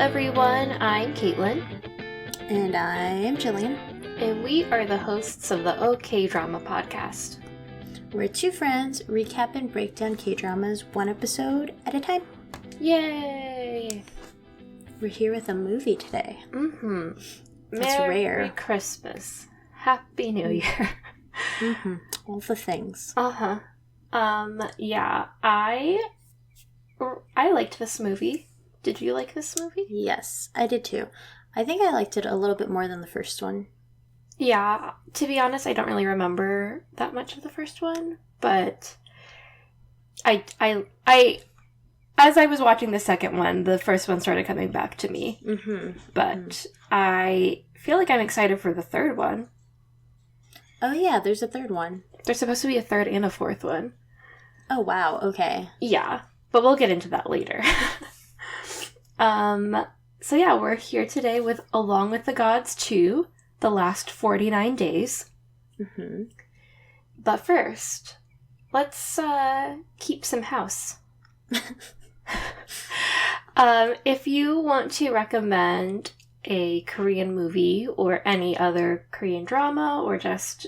everyone, I'm Kaitlin. And I'm Jillian. And we are the hosts of the OK Drama podcast. We're two friends recap and break down K-dramas one episode at a time. Yay! We're here with a movie today. Mm-hmm. That's rare. Merry Christmas. Happy New Year. Mm-hmm. All the things. Uh-huh. Yeah, I liked this movie. Did you like this movie? Yes, I did too. I think I liked it a little bit more than the first one. Yeah, to be honest, I don't really remember that much of the first one, but I as I was watching the second one, the first one started coming back to me. Mm-hmm. But I feel like I'm excited for the third one. Oh yeah, there's a third one. There's supposed to be a third and a fourth one. Oh wow, okay. Yeah, but we'll get into that later. So yeah, we're here today with Along with the Gods 2, The Last 49 Days. Mm-hmm. But first, let's keep some house. If you want to recommend a Korean movie or any other Korean drama or just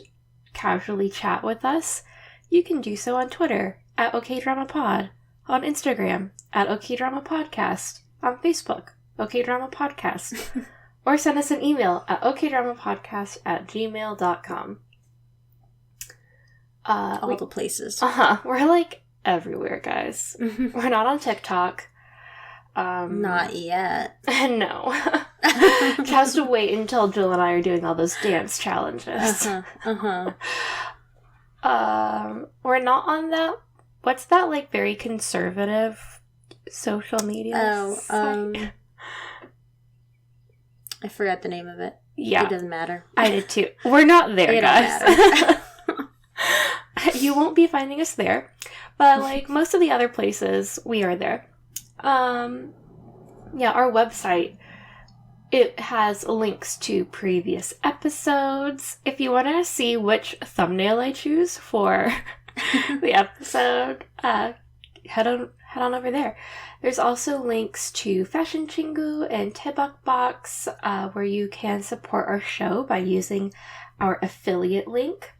casually chat with us, you can do so on Twitter at OKDramaPod, on Instagram at OKDramaPodcast, on Facebook, OKDramaPodcast, or send us an email at okdramapodcast@gmail.com. All the places. We're like everywhere, guys. We're not on TikTok. Not yet. No. Just has to wait until Jill and I are doing all those dance challenges. We're not on that. What's that, like, very conservative social media site? I forgot the name of it. Yeah. It doesn't matter. I did too. We're not there, guys. You won't be finding us there. But, like, most of the other places, we are there. Yeah, our website, it has links to previous episodes. If you want to see which thumbnail I choose for the episode, head on over there. There's also links to Fashion Chingu and Daebak Box, where you can support our show by using our affiliate link.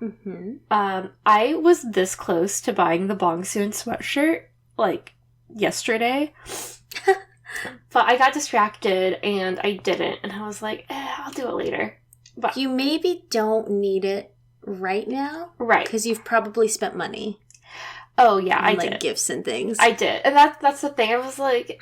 Mm-hmm. I was this close to buying the Bongsoon sweatshirt, like, yesterday. But I got distracted and I didn't. And I was like, I'll do it later. But you maybe don't need it right now. Right. Because you've probably spent money. Oh, yeah, I like did. Gifts and things. I did. And that's the thing. I was like,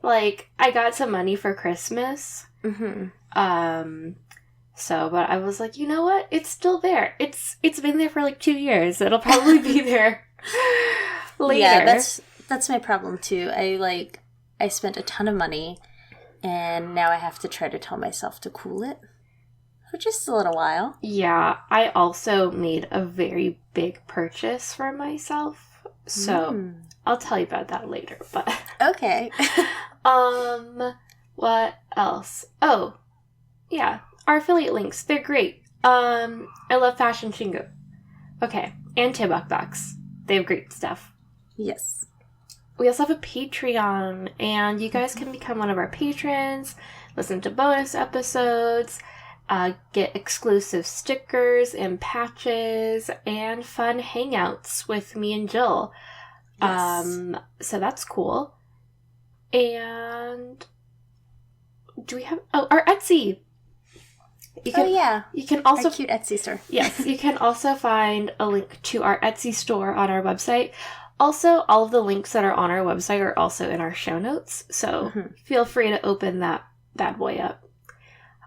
Like, I got some money for Christmas. Mm-hmm. But I was like, you know what? It's still there. It's been there for like 2 years. It'll probably be there later. Yeah, that's my problem too. I spent a ton of money, and now I have to try to tell myself to cool it for just a little while. Yeah, I also made a very big purchase for myself, so I'll tell you about that later. But okay. What else? Oh, yeah, our affiliate links, they're great. I love Fashion Chingu. Okay, and Daebak Box. They have great stuff. Yes. We also have a Patreon, and you guys can become one of our patrons, listen to bonus episodes, get exclusive stickers and patches, and fun hangouts with me and Jill. Yes. So that's cool. And do we have... Oh, our Etsy! You can also... Our cute Etsy store. Yes, you can also find a link to our Etsy store on our website. Also, all of the links that are on our website are also in our show notes, so feel free to open that bad boy up.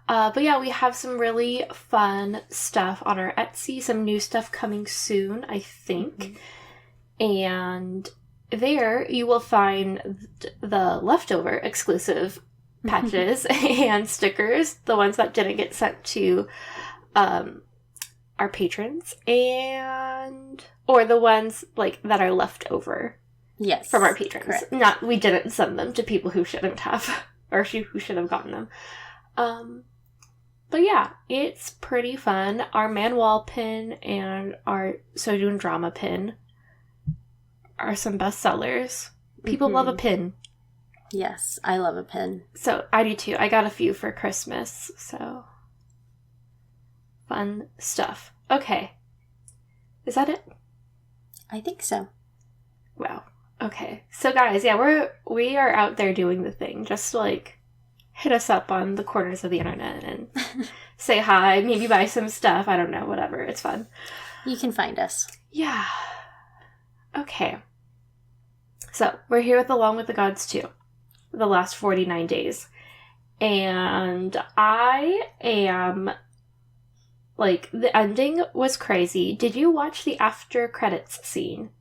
But yeah, we have some really fun stuff on our Etsy, some new stuff coming soon, I think. And there you will find the leftover exclusive patches and stickers, the ones that didn't get sent to our patrons, or the ones like that are left over. Yes, from our patrons. Correct. We didn't send them to people who shouldn't have, or who should have gotten them. But yeah, it's pretty fun. Our Manwall pin and our Sojun drama pin are some bestsellers. People love a pin. Yes, I love a pin. So, I do too. I got a few for Christmas, so... Fun stuff. Okay. Is that it? I think so. Wow. Okay. So, guys, yeah, we are out there doing the thing. Just, like, hit us up on the corners of the internet and say hi, maybe buy some stuff. I don't know, whatever. It's fun. You can find us. Yeah. Okay. So, we're here with Along with the Gods 2. The last 49 days. And I am... Like, the ending was crazy. Did you watch the after credits scene?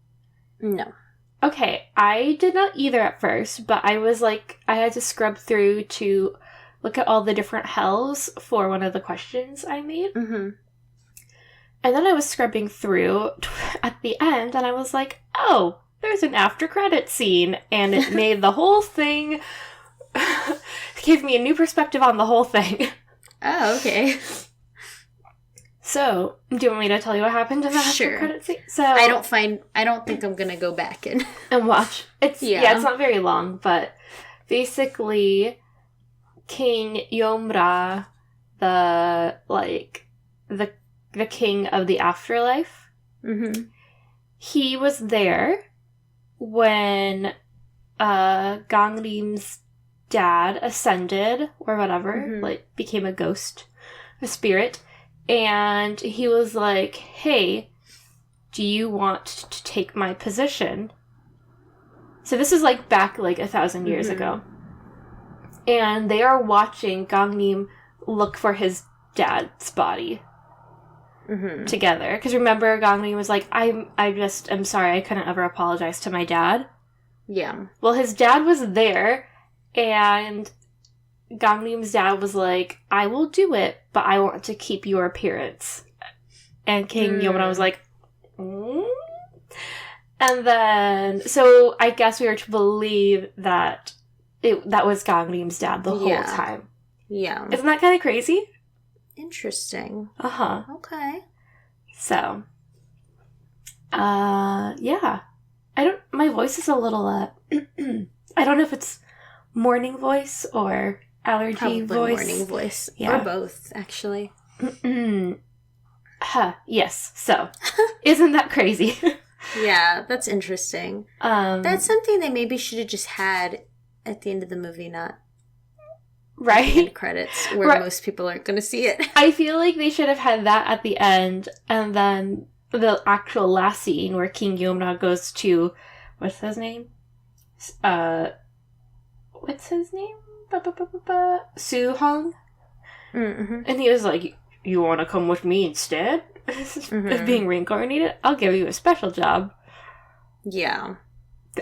No. Okay, I did not either at first, but I was like, I had to scrub through to look at all the different hells for one of the questions I made. Mm-hmm. And then I was scrubbing through at the end, and I was like, oh, there's an after credit scene. And it made the whole thing, gave me a new perspective on the whole thing. Oh, okay. So, do you want me to tell you what happened in the after credit scene? So I don't think I'm gonna go back and watch. It's not very long, but basically King Yomra, the king of the afterlife, mm-hmm. he was there when Gangrim's dad ascended or whatever, mm-hmm. Became a ghost, a spirit. And he was like, hey, do you want to take my position? So this is back 1,000 years mm-hmm. ago. And they are watching Gangnim look for his dad's body mm-hmm. together. Because remember, Gangnim was like, I'm sorry, I couldn't ever apologize to my dad. Yeah. Well, his dad was there, and Gangnim's dad was like, I will do it, but I want to keep your appearance. And King Yomra was like, mm? And then, so I guess we are to believe that that was Gangnim's dad the whole time. Yeah. Isn't that kind of crazy? Interesting. Uh-huh. Okay. So, yeah. My voice is a little, I don't know if it's morning voice or allergy Probably voice. Morning voice. Yeah. Or both, actually. Yes. So, isn't that crazy? Yeah, that's interesting. That's something they maybe should have just had at the end of the movie, not right at the end credits, where most people aren't going to see it. I feel like they should have had that at the end, and then the actual last scene where King Yomra goes to, what's his name? Su-hong? Mm-hmm. And he was like, you want to come with me instead? Of being reincarnated? I'll give you a special job. Yeah.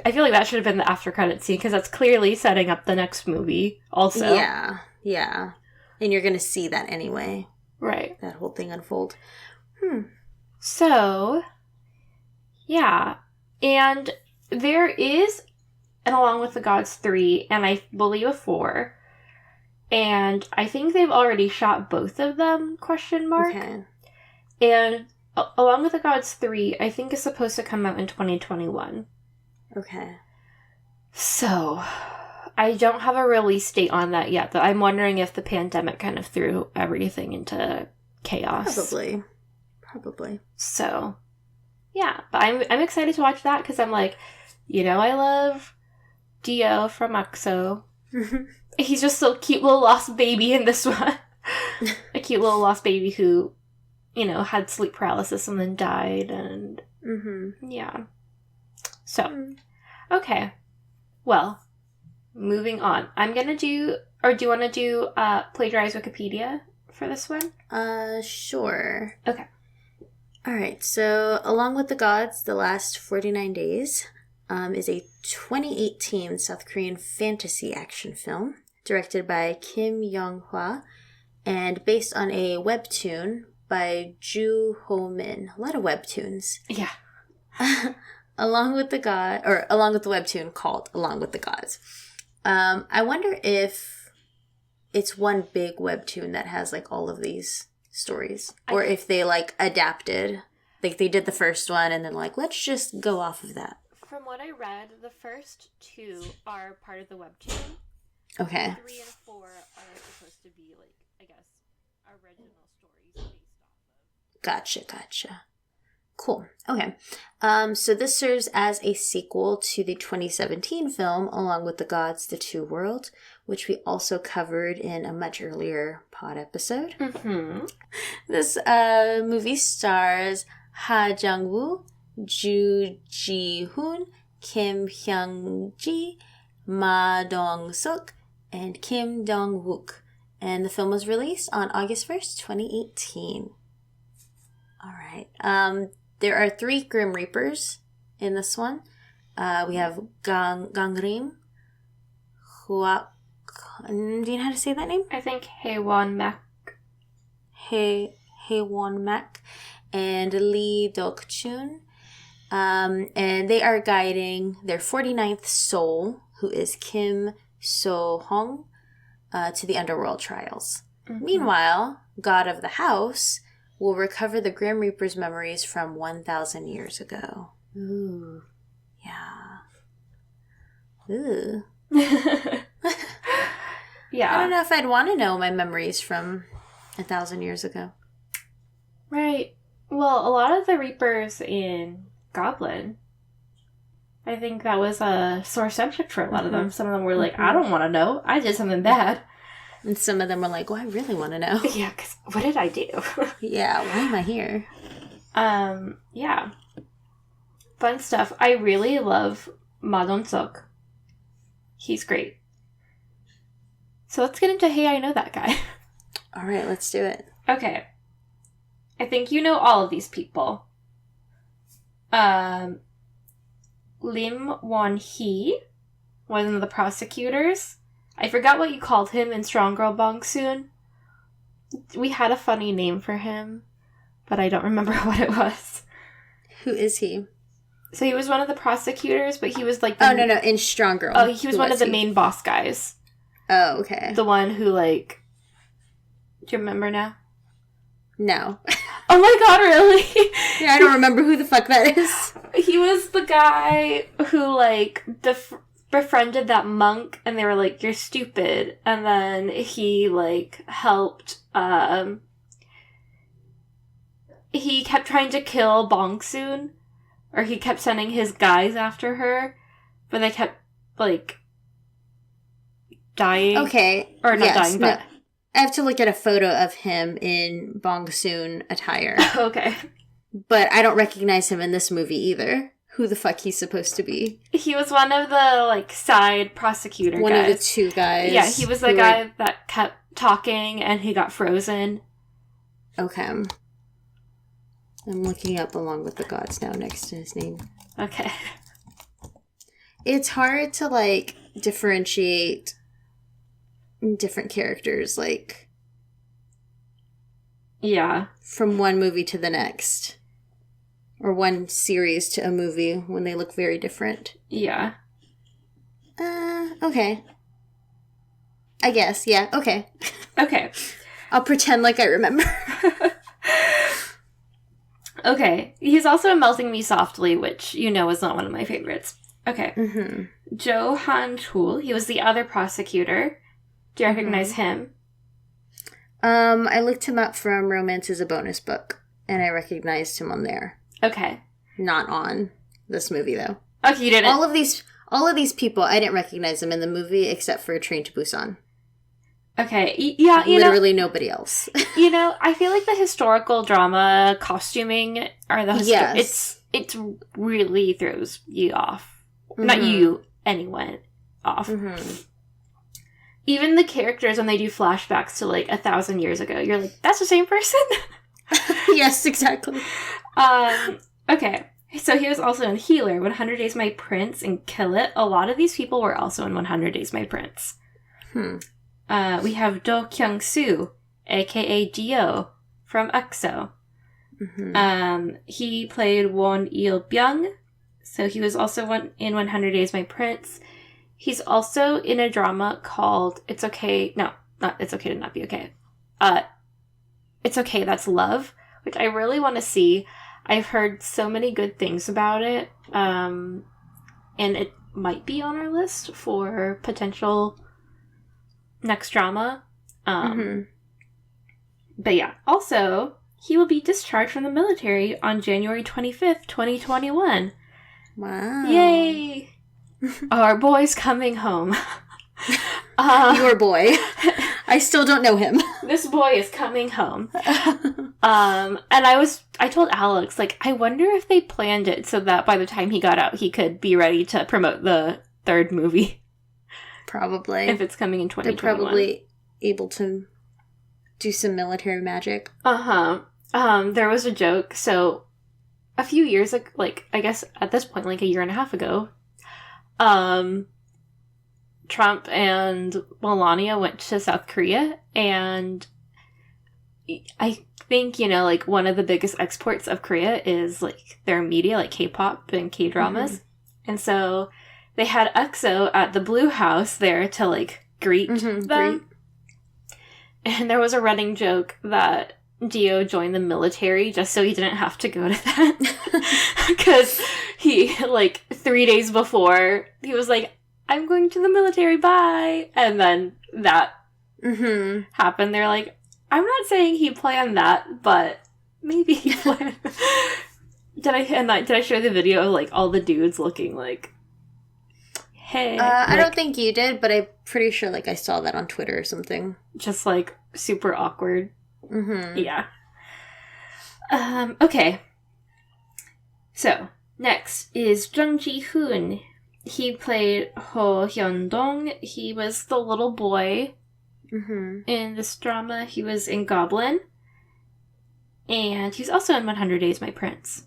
I feel like that should have been the after credit scene, because that's clearly setting up the next movie also. Yeah. And you're going to see that anyway. Right. That whole thing unfold. So, yeah. And there is an Along with the Gods 3, and I believe a 4. And I think they've already shot both of them, ? Okay. And Along with the Gods 3, I think is supposed to come out in 2021. Okay. So, I don't have a release date on that yet, though. I'm wondering if the pandemic kind of threw everything into chaos. Probably. So, yeah. But I'm excited to watch that, because I'm like, I love Dio from EXO. He's just so cute little lost baby in this one. A cute little lost baby who, had sleep paralysis and then died, and yeah. So, okay. Well, moving on. I'm gonna do, or do you want to do plagiarize Wikipedia for this one? Sure. Okay. Alright, so Along with the Gods, The Last 49 Days is a 2018 South Korean fantasy action film directed by Kim Young-hwa and based on a webtoon by Ji-hoon. A lot of webtoons. Yeah. Along with the webtoon called Along with the Gods. I wonder if it's one big webtoon that has all of these stories, or if they adapted, they did the first one and then let's just go off of that. from what I read, the first 2 are part of the webtoon. Okay. 3 and 4 are supposed to be, like, I guess, original stories based off of. Gotcha. Cool. Okay. So this serves as a sequel to the 2017 film, Along with the Gods, The Two Worlds, which we also covered in a much earlier pod episode. Mm-hmm. This movie stars Ha Jung-woo, Jungji Hoon, Kim Hyang-gi, Dong-seok, and Kim Dong-wook. And the film was released on August 1st, 2018. All right. There are 3 Grim Reapers in this one. We have Gangrim, Huak. Do you know how to say that name? I think Haewon Mak. Haewon Mak, and Lee Dok-chun. And they are guiding their 49th soul, who is Kim So-hong, to the underworld trials. Mm-hmm. Meanwhile, God of the House will recover the Grim Reaper's memories from 1,000 years ago. Ooh. Yeah. Ooh. Yeah. I don't know if I'd want to know my memories from 1,000 years ago. Right. Well, a lot of the Reapers in Goblin, I think that was a sore subject for a lot of them. Some of them were like, I don't want to know. I did something bad. And some of them were like, well, I really want to know. Yeah, because what did I do? Yeah, why am I here? Yeah. Fun stuff. I really love Ma Dong-seok. He's great. So let's get into Hey, I Know That Guy. All right, let's do it. Okay. I think you know all of these people. Lim Won-hee, one of the prosecutors. I forgot what you called him in Strong Girl Bong-soon. We had a funny name for him, but I don't remember what it was. Who is he? So he was one of the prosecutors, but he was like... no, in Strong Girl. Oh, he was one of the main boss guys. Oh, okay. The one who, like... Do you remember now? No. Oh my god, really? Yeah, I don't remember who the fuck that is. He was the guy who, like, befriended that monk, and they were like, you're stupid. And then he, like, helped, he kept trying to kill Bong-soon, or he kept sending his guys after her, but they kept, like, dying. Okay. Or not dying, but... No. I have to look at a photo of him in Bong-soon attire. Okay. But I don't recognize him in this movie either. Who the fuck he's supposed to be? He was one of the, like, side prosecutor guys. One of the 2 guys. Yeah, he was the guy that kept talking and he got frozen. Okay. I'm looking up Along with the Gods now next to his name. Okay. It's hard to, like, differentiate different characters, like... Yeah. From one movie to the next. Or one series to a movie when they look very different. Yeah. Okay. I guess, yeah, okay. Okay. I'll pretend like I remember. Okay. He's also in Melting Me Softly, which you know is not one of my favorites. Okay. Mm-hmm. Jo Hanchul, he was the other prosecutor. Do you recognize him? I looked him up from Romance is a Bonus Book, and I recognized him on there. Okay. Not on this movie, though. Okay, you didn't? All of these people, I didn't recognize them in the movie, except for Train to Busan. Okay, yeah, Literally nobody else. I feel like the historical drama costuming, or the yes. It's really throws you off. Mm-hmm. Not you, anyone off. Mm-hmm. Even the characters, when they do flashbacks to, like, 1,000 years ago, you're like, that's the same person? Yes, exactly. Okay. So he was also in Healer, 100 Days My Prince, and Kill It. A lot of these people were also in 100 Days My Prince. We have Do Kyung-soo, a.k.a. Dio, from EXO. Mm-hmm. He played Won Il-byung, so he was also in 100 Days My Prince. He's also in a drama called It's Okay... No, not It's Okay to Not Be Okay. It's Okay, That's Love, which I really want to see. I've heard so many good things about it. and it might be on our list for potential next drama. But yeah, also, he will be discharged from the military on January 25th, 2021. Wow. Yay! Our boy's coming home. Your boy. I still don't know him. This boy is coming home. And I told Alex, like, I wonder if they planned it so that by the time he got out, he could be ready to promote the third movie. Probably. If it's coming in 2021. They're probably able to do some military magic. There was a joke. So, a few years, like I guess at this point, like a year and a half ago, Trump and Melania went to South Korea, and I think, you know, like, one of the biggest exports of Korea is, like, their media, like K-pop and K-dramas. And so they had EXO at the Blue House there to, like, greet them. And there was a running joke that Dio joined the military just so he didn't have to go to that. Because he, like, 3 days before, he was like, I'm going to the military, bye! And then that happened. They're like, I'm not saying he planned that, but maybe he planned. Did I share the video of, like, all the dudes looking like, hey? I don't think you did, but I'm pretty sure, like, I saw that on Twitter or something. Just, like, super awkward. Yeah. Okay. So, next is Jungji Hoon. He played Ho Hyun-dong. He was the little boy in this drama. He was in Goblin. And he's also in 100 Days, My Prince.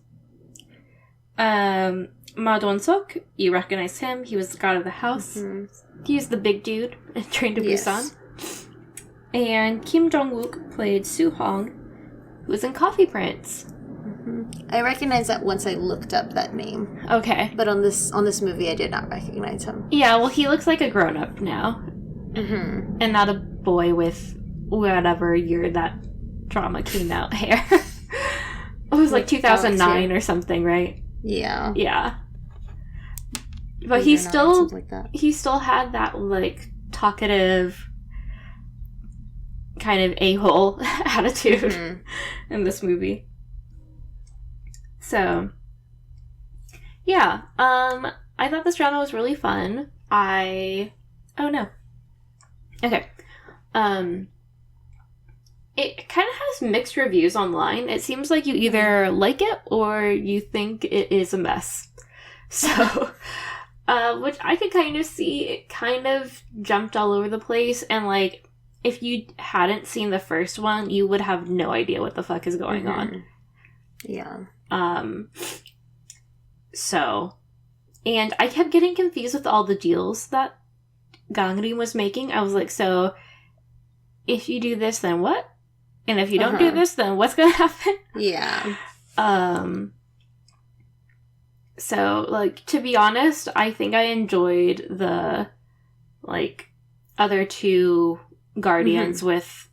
Ma Dong-seok, you recognize him. He was the god of the house. He's the big dude in Train to Busan. And Kim Dong-wook played Soo-hong, who was in Coffee Prince. I recognized that once I looked up that name. Okay. But on this movie, I did not recognize him. Yeah, well, he looks like a grown-up now. And not a boy with whatever year that drama came out hair. It was like 2009 or something, right? Yeah. Yeah. But he still had that, like, talkative kind of a-hole attitude in this movie. So, yeah. I thought this drama was really fun. Oh no. Okay. It kind of has mixed reviews online. It seems like you either like it or you think it is a mess. So, which I could kind of see. It kind of jumped all over the place, and, like, if you hadn't seen the first one, you would have no idea what the fuck is going on. Yeah. So, and I kept getting confused with all the deals that Gangri was making. I was like, so, if you do this, then what? And if you don't do this, then what's gonna happen? Yeah. So, like, to be honest, I think I enjoyed the, like, other two guardians with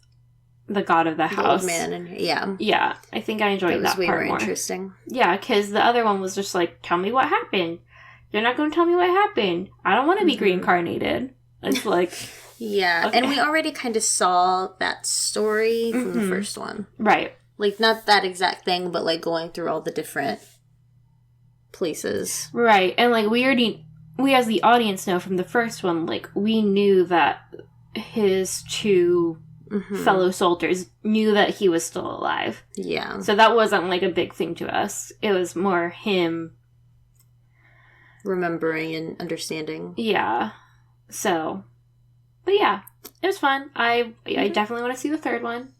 the god of the house. Old man and yeah, I think I enjoyed that part more. Interesting. Yeah, because the other one was just like, tell me what happened. You're not going to tell me what happened. I don't want to be reincarnated. It's like, yeah, okay. And we already kind of saw that story from the first one, right? Like, not that exact thing, but, like, going through all the different places, right? And, like, we as the audience know from the first one, like, we knew that his two fellow soldiers knew that he was still alive. Yeah. So that wasn't, like, a big thing to us. It was more him remembering and understanding. Yeah. So, but yeah, it was fun. I definitely want to see the third one.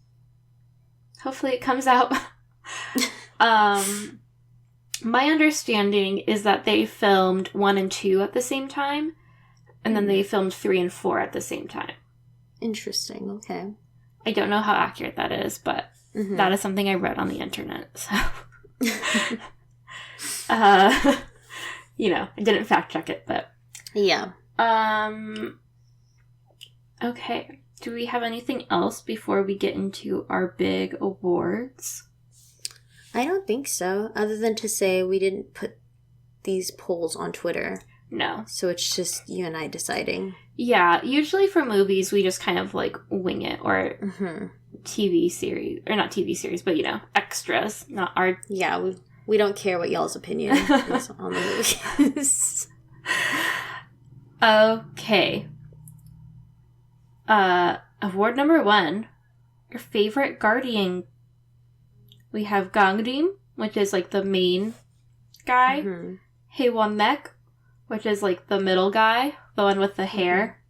Hopefully it comes out. My understanding is that they filmed 1 and 2 at the same time, and then they filmed 3 and 4 at the same time. Interesting. Okay. I don't know how accurate that is, but that is something I read on the internet. So, you know, I didn't fact check it, but yeah. Okay. Do we have anything else before we get into our big awards? I don't think so, other than to say we didn't put these polls on Twitter. No. So it's just you and I deciding. Yeah, usually for movies, we just kind of, like, wing it, or TV series, or not TV series, but, you know, extras, not our... Yeah, we don't care what y'all's opinion is on the movies. Okay. Award number 1. Your favorite guardian. We have Gangrim, which is, like, the main guy. Hae-won-mek, which is, like, the middle guy, the one with the hair.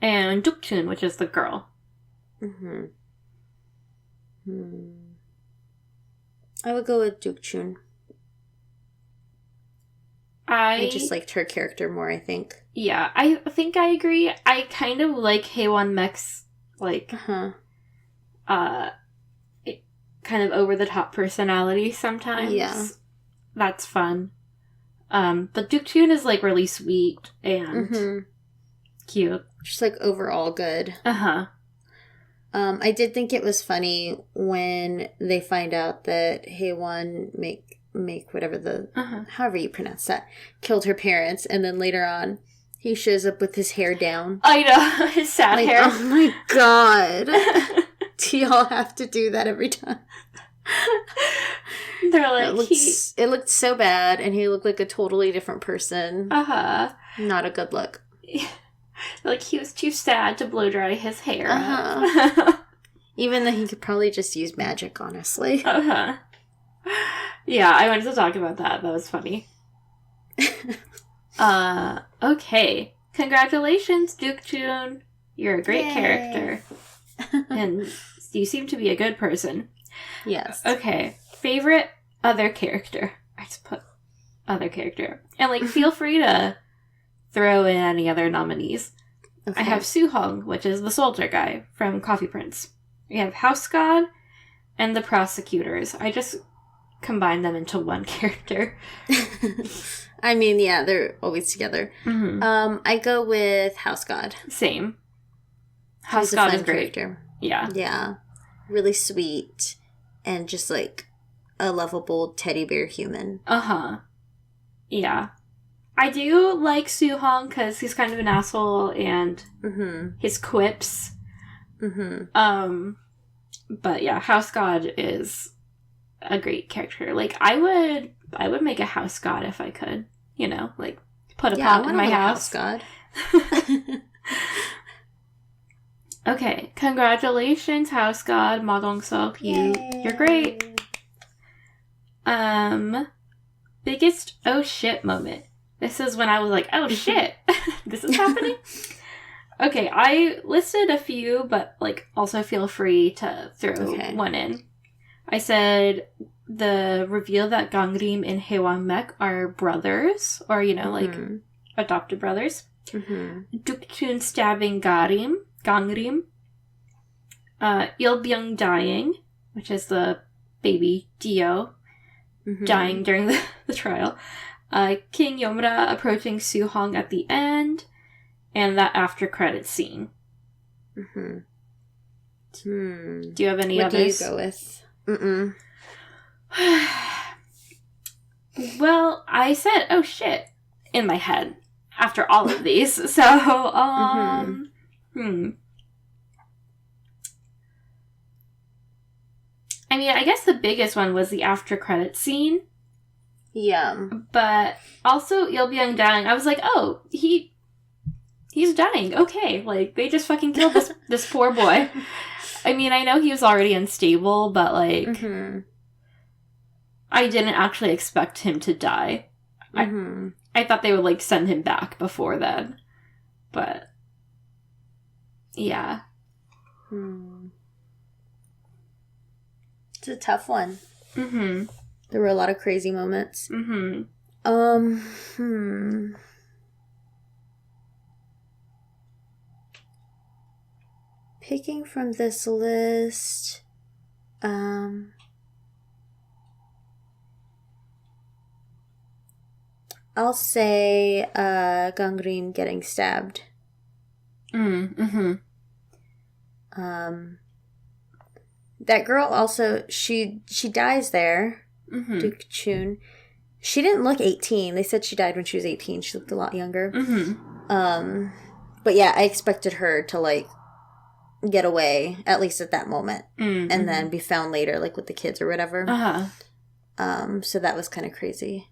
And Duk-chun, which is the girl. I would go with Duk-chun. I just liked her character more, I think. Yeah, I think I agree. I kind of like Hae-won-mek's, like, kind of over-the-top personality sometimes. Yeah. That's fun. But Duk-chun is, like, really sweet and cute. Just, like, overall good. I did think it was funny when they find out that Hae-won make whatever the however you pronounce that, killed her parents, and then later on he shows up with his hair down. I know, his sad hair. Oh my god. Do y'all have to do that every time? They're like, it looked so bad, and he looked like a totally different person. Not a good look. Like, he was too sad to blow dry his hair. Even though he could probably just use magic, honestly. Yeah, I wanted to talk about that. That was funny. Okay. Congratulations, Duk-chun. You're a great character. And you seem to be a good person. Yes. Okay. Favorite other character. I just put other character. And, like, feel free to throw in any other nominees. Okay. I have Soo-hong, which is the soldier guy from Coffee Prince. We have House God and the prosecutors. I just combined them into one character. I mean, yeah, they're always together. I go with House God. Same. House God is great. Character. Yeah. Yeah. Really sweet and just like a lovable teddy bear human. Yeah. I do like Soo-hong because he's kind of an asshole and his quips. But yeah, House God is a great character. Like, I would make a House God if I could. You know, like, put a pot in my house. God. Okay, congratulations, House God, Ma Dong-seok. You're great. Biggest oh shit moment. This is when I was like, oh shit, this is happening? Okay, I listed a few, but, like, also feel free to throw one in. I said the reveal that Gangrim and Hae-won-mek are brothers, or, you know, like, adopted brothers. Duk-chun stabbing Gangrim. Il-byung dying, which is the baby Dio, dying during the trial. King Yomura approaching Soo-hong at the end, and that after credit scene. Do you have any others? What do you go with? Well, I said, oh shit, in my head after all of these. So, I mean, I guess the biggest one was the after credit scene. Yeah. But also Il-byung dying. I was like, oh, he's dying. Okay. Like, they just fucking killed this poor boy. I mean, I know he was already unstable, but, like, I didn't actually expect him to die. I thought they would, like, send him back before then. But, yeah. It's a tough one. There were a lot of crazy moments. Picking from this list, I'll say Gangrim getting stabbed. That girl also, she dies there, Duk-chun, She didn't look 18. They said she died when she was 18. She looked a lot younger. Mm-hmm. But yeah, I expected her to, like, get away, at least at that moment. Mm-hmm. And then be found later, like, with the kids or whatever. Uh-huh. So that was kind of crazy.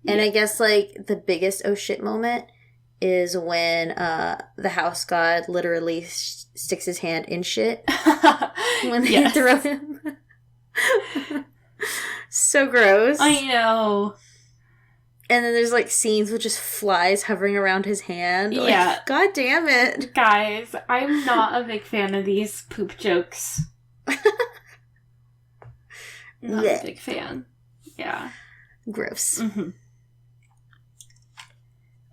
And I guess, like, the biggest oh shit moment is when the house god literally sticks his hand in shit when they throw him. So gross. I know. And then there's, like, scenes with just flies hovering around his hand. Like, Yeah. God damn it. Guys, I'm not a big fan of these poop jokes. Not a big fan. Yeah. Gross. Mm-hmm.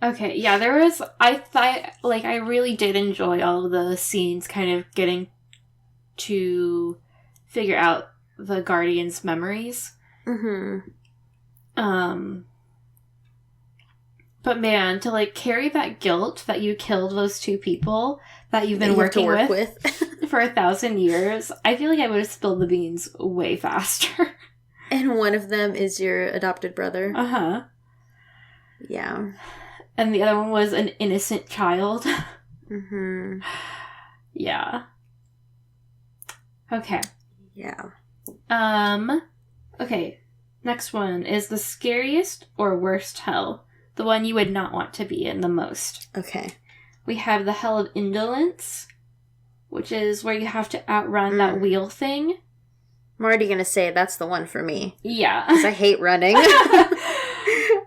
Okay, yeah, I thought, like, I really did enjoy all of the scenes kind of getting to figure out the Guardian's memories. Mm-hmm. But man, to, like, carry that guilt that you killed those two people that you've been working with for 1,000 years, I feel like I would have spilled the beans way faster. And one of them is your adopted brother. Uh-huh. Yeah. And the other one was an innocent child. Mm-hmm. Yeah. Okay. Yeah. Okay. Next one is the scariest or worst hell. The one you would not want to be in the most. Okay. We have the hell of indolence, which is where you have to outrun that wheel thing. I'm already going to say that's the one for me. Yeah. Because I hate running.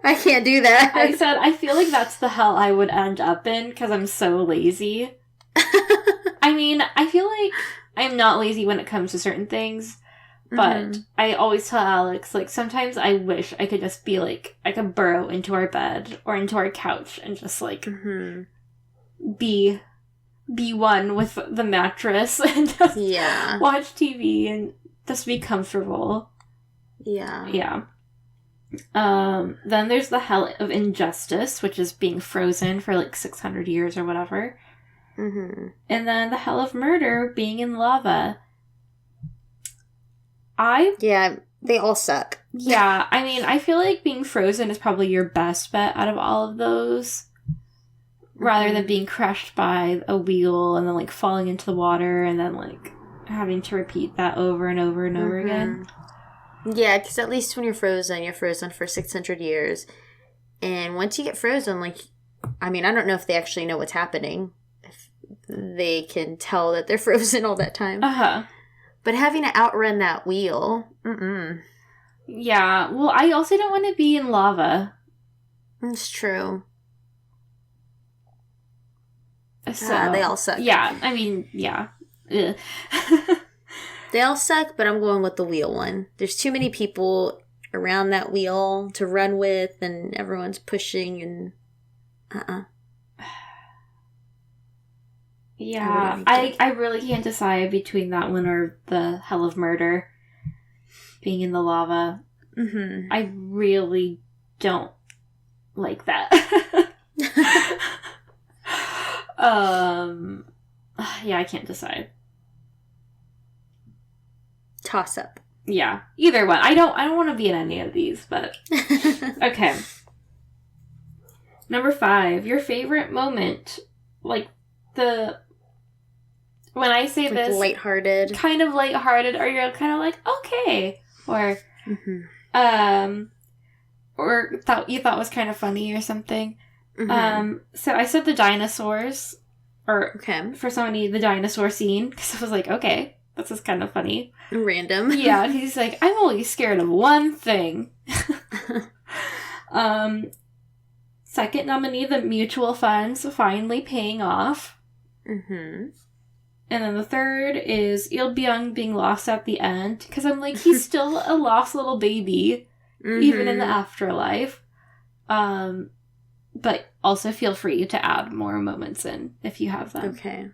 I can't do that. I said, I feel like that's the hell I would end up in because I'm so lazy. I mean, I feel like I'm not lazy when it comes to certain things, but I always tell Alex, like, sometimes I wish I could just be, like, I could burrow into our bed or into our couch and just, like, be one with the mattress and just watch TV and just be comfortable. Yeah. Yeah. Then there's the hell of injustice, which is being frozen for, like, 600 years or whatever. Mm-hmm. And then the hell of murder, being in lava. Yeah, they all suck. Yeah, I mean, I feel like being frozen is probably your best bet out of all of those. Rather than being crushed by a wheel and then, like, falling into the water and then, like, having to repeat that over and over and over again. Yeah, because at least when you're frozen for 600 years. And once you get frozen, like, I mean, I don't know if they actually know what's happening. If they can tell that they're frozen all that time. Uh-huh. But having to outrun that wheel, Yeah, well, I also don't want to be in lava. It's true. So, they all suck. Yeah, I mean, yeah. Ugh. They all suck, but I'm going with the wheel one. There's too many people around that wheel to run with, and everyone's pushing, and Yeah, I really can't decide between that one or the hell of murder. Being in the lava. Mm-hmm. I really don't like that. Yeah, I can't decide. Toss up. Yeah, either one. I don't want to be in any of these, but okay. Number 5, your favorite moment, like when I say like this, lighthearted, kind of lighthearted, or you're kind of like okay, or or you thought was kind of funny or something. So I said the dinosaurs, or for somebody the dinosaur scene, because I was like, okay, this is kind of funny. Random. Yeah, he's like, I'm only scared of one thing. Second nominee, the mutual funds finally paying off. And then the third is Il Byung being lost at the end, because I'm like, he's still a lost little baby, even in the afterlife. But also feel free to add more moments in if you have them. Okay.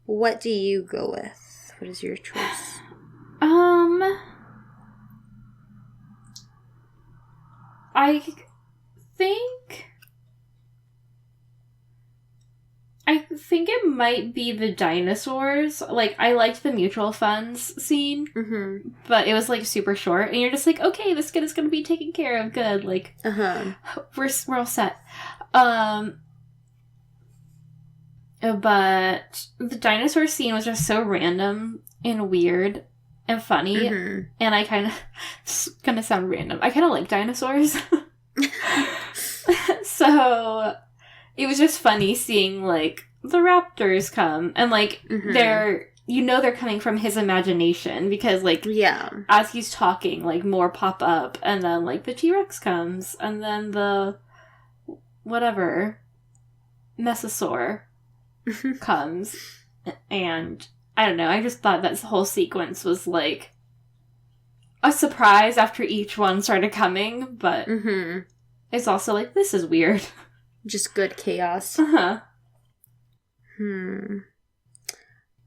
What do you go with? What is your choice? I think it might be the dinosaurs. Like, I liked the mutual funds scene, but it was, like, super short, and you're just like, okay, this kid is gonna be taken care of, good, like, we're all set. But the dinosaur scene was just so random and weird and funny, and I kind of, it's gonna sound random, I kind of like dinosaurs. So it was just funny seeing, like, the raptors come, and, like, they're coming from his imagination, because, like, as he's talking, like, more pop up, and then, like, the T-Rex comes, and then the whatever Mesosaur comes, and I don't know, I just thought that whole sequence was, like, a surprise after each one started coming, but it's also like, this is weird. Just good chaos. Uh-huh.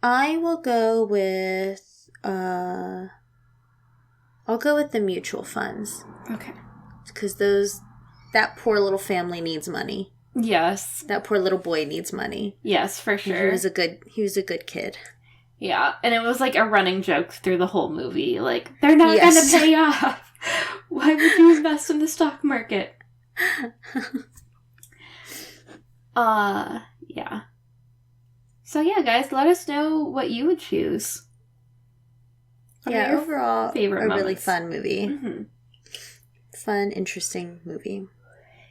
I will go with, I'll go with the mutual funds. Okay. Because that poor little family needs money. Yes. That poor little boy needs money. Yes, for sure. He was a good kid. Yeah, and it was, like, a running joke through the whole movie. Like, they're not gonna pay off! Why would you invest in the stock market? Yeah. So, yeah, guys, let us know what you would choose. Yeah, overall, favorite moments. Really fun movie. Fun, interesting movie.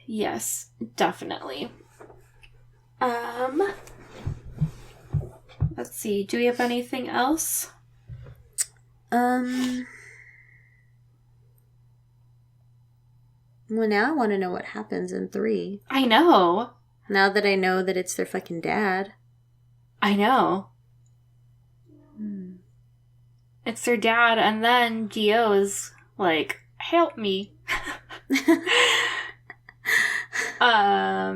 Yes, definitely. Let's see. Do we have anything else? Well, now I want to know what happens in 3. I know. Now that I know that it's their fucking dad. I know. It's their dad, and then Gio is like, help me. I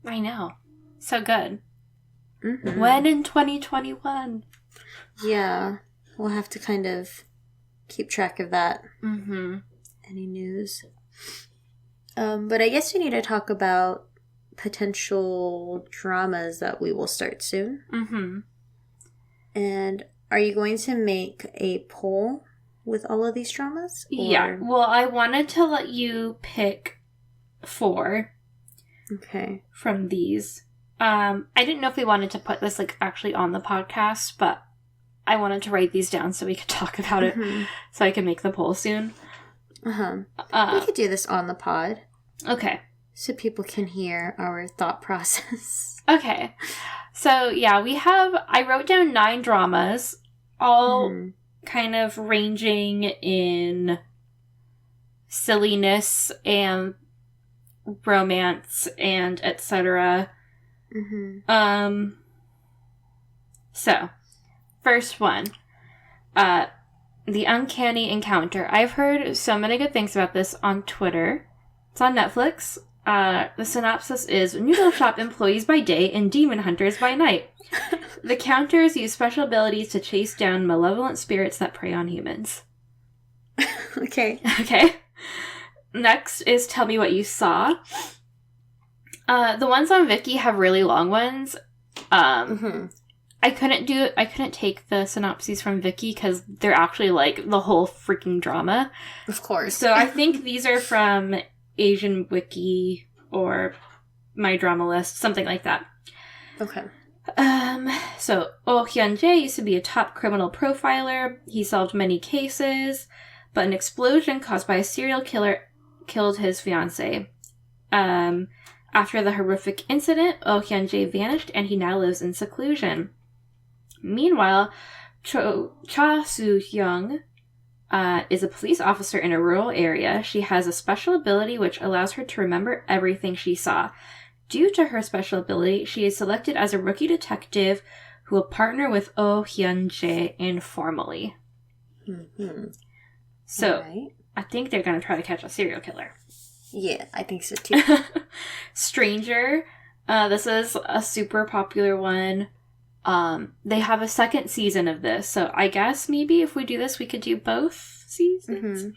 know. So good. When in 2021? Yeah. We'll have to kind of keep track of that. Any news? But I guess we need to talk about potential dramas that we will start soon. And are you going to make a poll with all of these dramas? Or? Yeah. Well, I wanted to let you pick 4. Okay. From these. I didn't know if we wanted to put this, like, actually on the podcast, but I wanted to write these down so we could talk about it, so I can make the poll soon. We could do this on the pod. Okay. So people can hear our thought process. Okay. So, yeah, I wrote down 9 dramas, all kind of ranging in silliness and romance and etc. So, first one. The Uncanny Encounter. I've heard so many good things about this on Twitter. It's on Netflix. The synopsis is, noodle shop employees by day and demon hunters by night. The counters use special abilities to chase down malevolent spirits that prey on humans. Okay. Next is Tell Me What You Saw. The ones on Viki have really long ones. I couldn't take the synopses from Viki because they're actually, like, the whole freaking drama. Of course. So I think these are from Asian Wiki or My Drama List, something like that. Okay. So Oh Hyun-jae used to be a top criminal profiler. He solved many cases, but an explosion caused by a serial killer killed his fiancée. After the horrific incident, Oh Hyun-jae vanished and he now lives in seclusion. Meanwhile, Cha Soo-hyung is a police officer in a rural area. She has a special ability which allows her to remember everything she saw. Due to her special ability, she is selected as a rookie detective who will partner with Oh Hyun-jae informally. So, right. I think they're going to try to catch a serial killer. Yeah, I think so too. Stranger. This is a super popular one. They have a second season of this, so I guess maybe if we do this, we could do both seasons.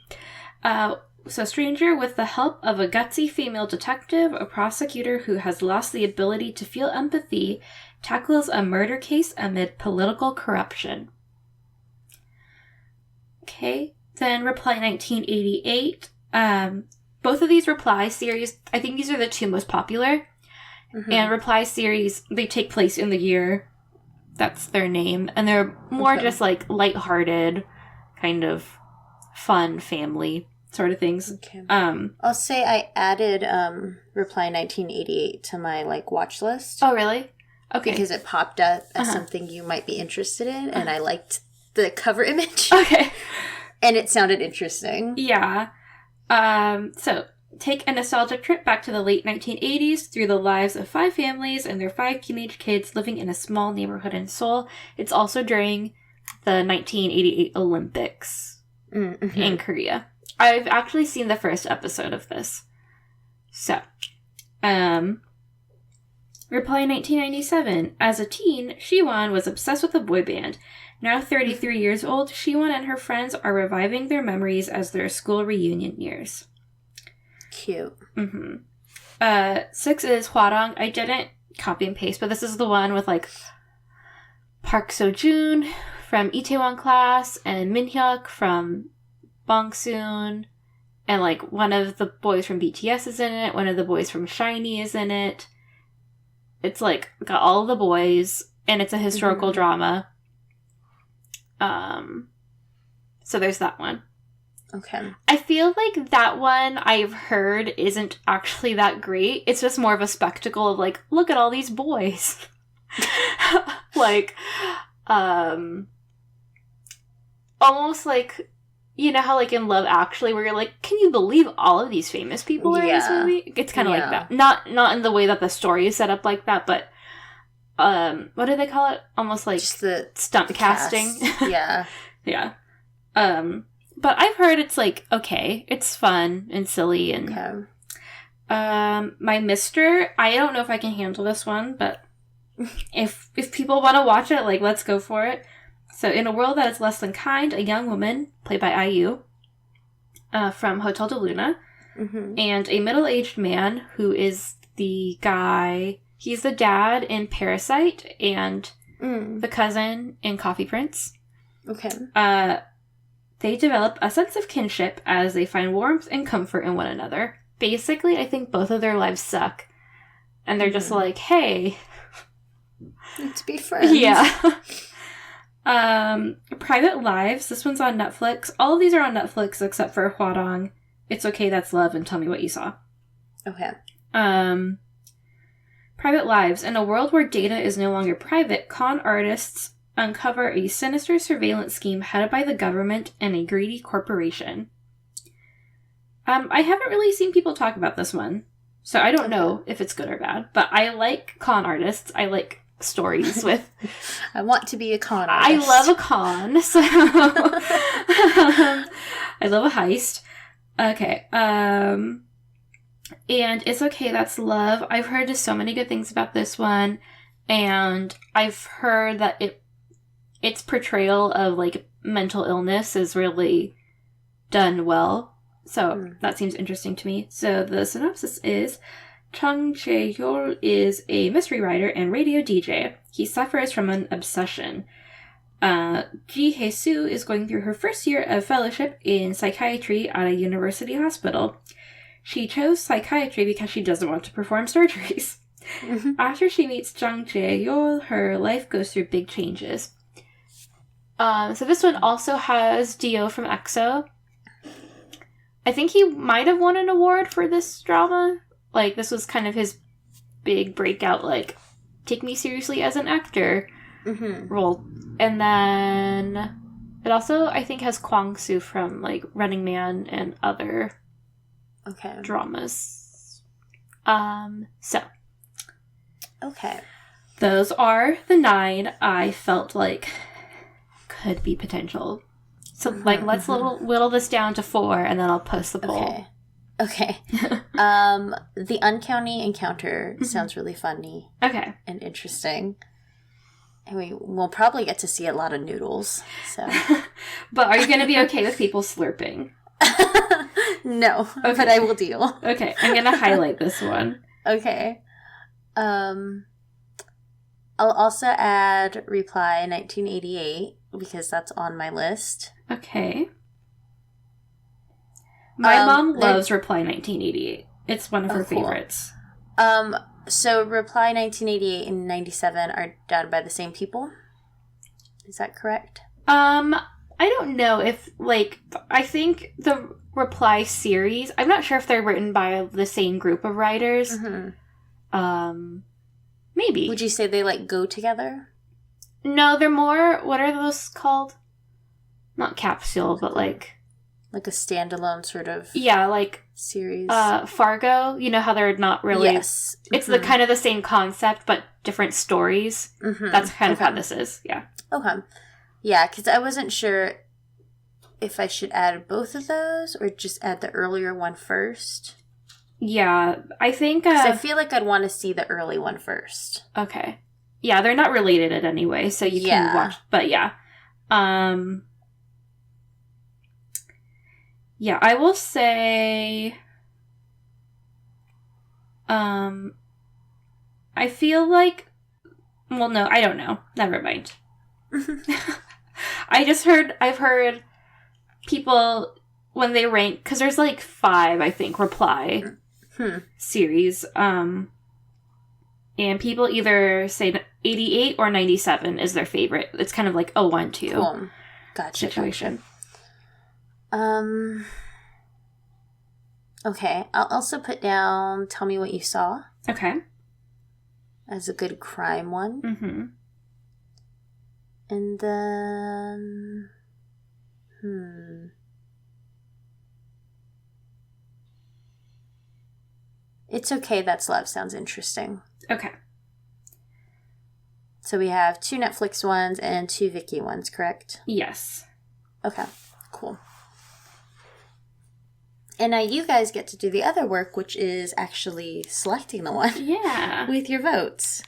So Stranger, with the help of a gutsy female detective, a prosecutor who has lost the ability to feel empathy, tackles a murder case amid political corruption. Okay, then Reply 1988. Both of these Reply series, I think these are the two most popular. Mm-hmm. And Reply series, they take place in the year that's their name. And they're more just like lighthearted, kind of fun family sort of things. Okay. I'll say I added Reply 1988 to my like watch list. Oh, really? Okay. Because it popped up as something you might be interested in, and I liked the cover image. Okay. And it sounded interesting. Yeah. So, take a nostalgic trip back to the late 1980s through the lives of 5 families and their 5 teenage kids living in a small neighborhood in Seoul. It's also during the 1988 Olympics in Korea. I've actually seen the first episode of this. So, Reply 1997. As a teen, Siwon was obsessed with a boy band. Now 33 years old, Siwon and her friends are reviving their memories as their school reunion nears. Cute. 6 is Hwarang. I didn't copy and paste, but this is the one with, like, Park Seo-joon from Itaewon Class and Minhyuk from Bongsoon. And, like, one of the boys from BTS is in it. One of the boys from SHINee is in it. It's, like, got all the boys, and it's a historical drama. So there's that one. Okay. I feel like that one I've heard isn't actually that great. It's just more of a spectacle of, like, look at all these boys. Like, almost like, you know how, like, in Love Actually, where you're like, can you believe all of these famous people are in this movie? It's kind of like that. Not in the way that the story is set up like that, but, what do they call it? Almost like just the stunt casting. Yeah. Yeah. But I've heard it's, like, okay. It's fun and silly and... Okay. My Mister, I don't know if I can handle this one, but if people want to watch it, like, let's go for it. So, in a world that is less than kind, a young woman, played by IU, from Hotel de Luna, and a middle-aged man who is the guy... He's the dad in Parasite and the cousin in Coffee Prince. Okay. They develop a sense of kinship as they find warmth and comfort in one another. Basically, I think both of their lives suck. And they're just like, hey... Let's be friends. Yeah. Private Lives. This one's on Netflix. All of these are on Netflix except for Hwarang. It's Okay, That's Love, and Tell Me What You Saw. Okay. Private Lives. In a world where data is no longer private, con artists uncover a sinister surveillance scheme headed by the government and a greedy corporation. I haven't really seen people talk about this one, so I don't know if it's good or bad, but I like con artists. I like stories with... I want to be a con artist. I love a con, so... I love a heist. Okay, and It's Okay, That's Love. I've heard just so many good things about this one, and I've heard that its portrayal of, like, mental illness is really done well. So that seems interesting to me. So the synopsis is, Chung Jae-hyul is a mystery writer and radio DJ. He suffers from an obsession. Ji Hye-soo is going through her first year of fellowship in psychiatry at a university hospital. She chose psychiatry because she doesn't want to perform surgeries. After she meets Jung Jae-hyul, her life goes through big changes. So this one also has Dio from EXO. I think he might have won an award for this drama. Like, this was kind of his big breakout, like, take me seriously as an actor role. And then it also, I think, has Kwang-soo from, like, Running Man and other dramas. So. Okay. Those are the 9 I felt like could be potential. So, like, let's whittle this down to 4, and then I'll post the poll. Okay. The Uncanny Encounter sounds really funny. Okay. And interesting. And we'll probably get to see a lot of noodles, so. But are you going to be okay with people slurping? No, Okay. but I will deal. Okay, I'm gonna highlight this one. Okay. I'll also add Reply 1988 because that's on my list. Okay. My mom then- loves Reply 1988. It's one of her cool. favorites. So Reply 1988 and 97 are done by the same people? Is that correct? I don't know if, like, I think the Reply series, I'm not sure if they're written by the same group of writers. Mm-hmm. Maybe. Would you say they, like, go together? No, they're more, what are those called? Not capsule, but like... Like a standalone sort of Yeah, like... series? Fargo, you know how they're not really... Yes. It's the kind of the same concept, but different stories. Mm-hmm. That's kind of how this is, yeah. Okay. Yeah, because I wasn't sure if I should add both of those or just add the earlier one first. Yeah, I think... Because I feel like I'd want to see the early one first. Okay. Yeah, they're not related in any way, so you can watch... But yeah. Yeah, I will say... I feel like... Well, no, I don't know. Never mind. I've heard people, when they rank... Because there's like 5, I think, Reply series. And people either say 88 or 97 is their favorite. It's kind of like a 1-2 cool. Gotcha, situation. Okay, I'll also put down Tell Me What You Saw. Okay. As a good crime one. Mm-hmm. And then... It's Okay, That's Love sounds interesting. Okay. So we have 2 Netflix ones and 2 Viki ones, correct? Yes. Okay, cool. And now you guys get to do the other work, which is actually selecting the one. Yeah. With your votes.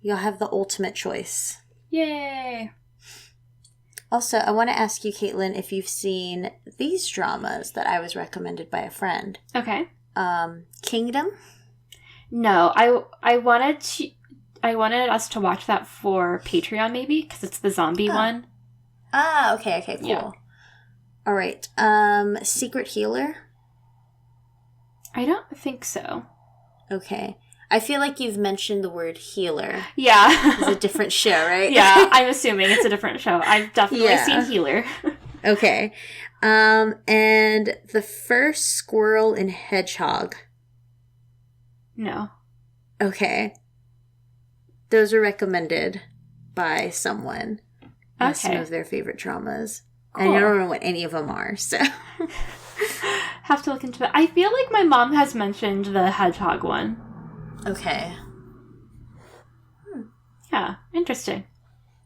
You'll have the ultimate choice. Yay. Also, I want to ask you, Kaitlin, if you've seen these dramas that I was recommended by a friend. Okay. Kingdom? No, I wanted us to watch that for Patreon, maybe, because it's the zombie one. Ah, okay, cool. Yeah. All right. Secret Healer? I don't think so. Okay. I feel like you've mentioned the word healer. Yeah. It's a different show, right? Yeah, I'm assuming it's a different show. I've definitely seen Healer. Okay. And The First Squirrel and Hedgehog. No. Okay. Those are recommended by someone. As some of their favorite dramas. Cool. And I don't know what any of them are, so. Have to look into that. I feel like my mom has mentioned the Hedgehog one. Okay. Yeah, interesting.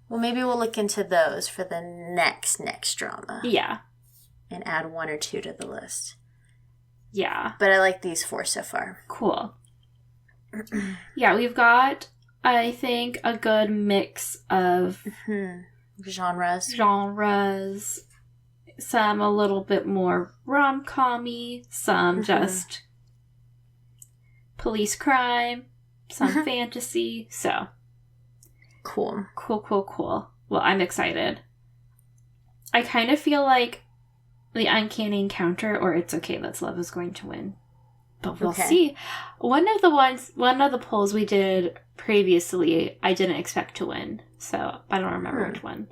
Well, maybe we'll look into those for the next drama. Yeah. And add 1 or 2 to the list. Yeah. But I like these 4 so far. Cool. Yeah, we've got, I think, a good mix of genres. Some a little bit more rom-com-y, some just police crime, some fantasy. So cool. Well, I'm excited. I kind of feel like the Uncanny Encounter or It's Okay, That's Love is going to win. But we'll see. One of the polls we did previously, I didn't expect to win. So I don't remember which one.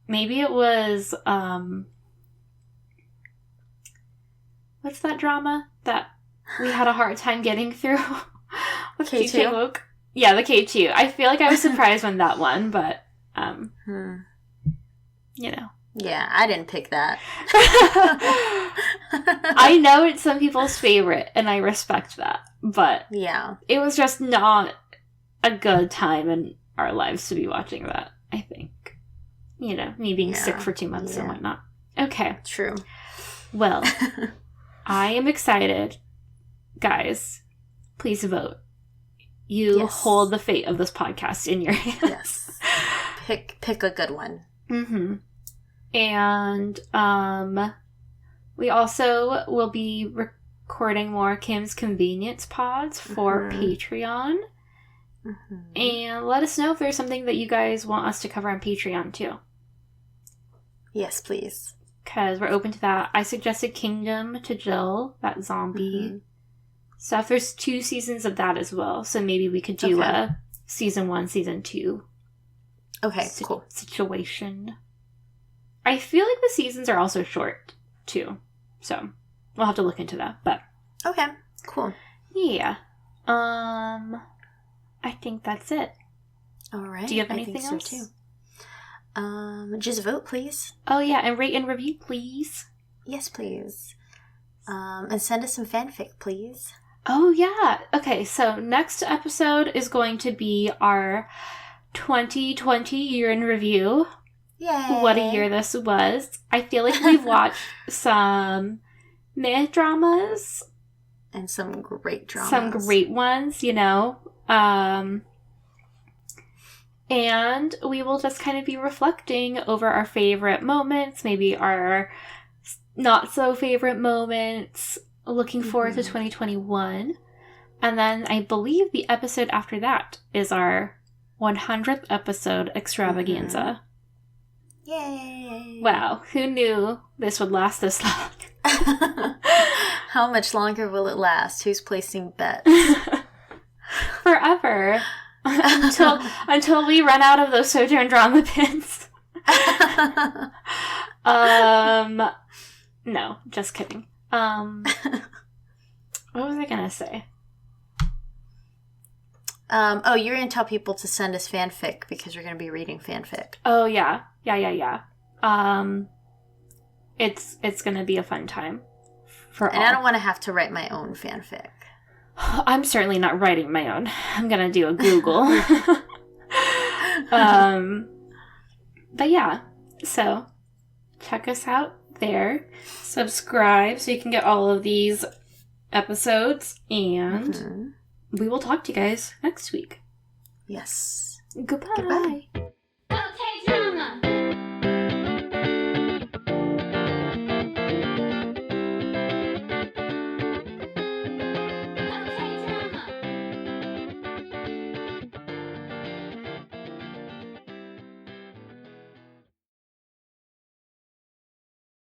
Maybe it was, what's that drama that we had a hard time getting through? With K2? Yeah, the K2. I feel like I was surprised when that won, but, you know. Yeah, I didn't pick that. I know it's some people's favorite, and I respect that, but yeah, it was just not a good time in our lives to be watching that, I think. You know, me being sick for 2 months and whatnot. Okay. True. Well, I am excited. Guys, please vote. You hold the fate of this podcast in your hands. Yes. Pick a good one. Mm-hmm. And we also will be recording more Kim's Convenience Pods for Patreon. And let us know if there's something that you guys want us to cover on Patreon too. Yes, please. Because we're open to that. I suggested Kingdom to Jill, that zombie stuff. There's 2 seasons of that as well. So maybe we could do a season 1, season 2. Okay, cool. Situation. I feel like the seasons are also short too. So we'll have to look into that. But okay, cool. Yeah. I think that's it. All right. Do you have anything else? So too. Just vote, please. Oh yeah, and rate and review, please. Yes, please. And send us some fanfic, please. Oh yeah. Okay, so next episode is going to be our 2020 year in review. Yay. What a year this was. I feel like we've watched some meh dramas. And some great dramas. Some great ones, you know. And we will just kind of be reflecting over our favorite moments, maybe our not so favorite moments, looking forward to 2021. And then I believe the episode after that is our 100th episode extravaganza. Yay! Wow, who knew this would last this long? How much longer will it last? Who's placing bets? Forever. until we run out of those Sojourn drama pins. No, just kidding. What was I gonna say? You're gonna tell people to send us fanfic because we're gonna be reading fanfic. Oh yeah. It's gonna be a fun time. I don't want to have to write my own fanfic. I'm certainly not writing my own. I'm gonna do a Google. But yeah, so check us out there. Subscribe so you can get all of these episodes, and we will talk to you guys next week. Yes. Goodbye.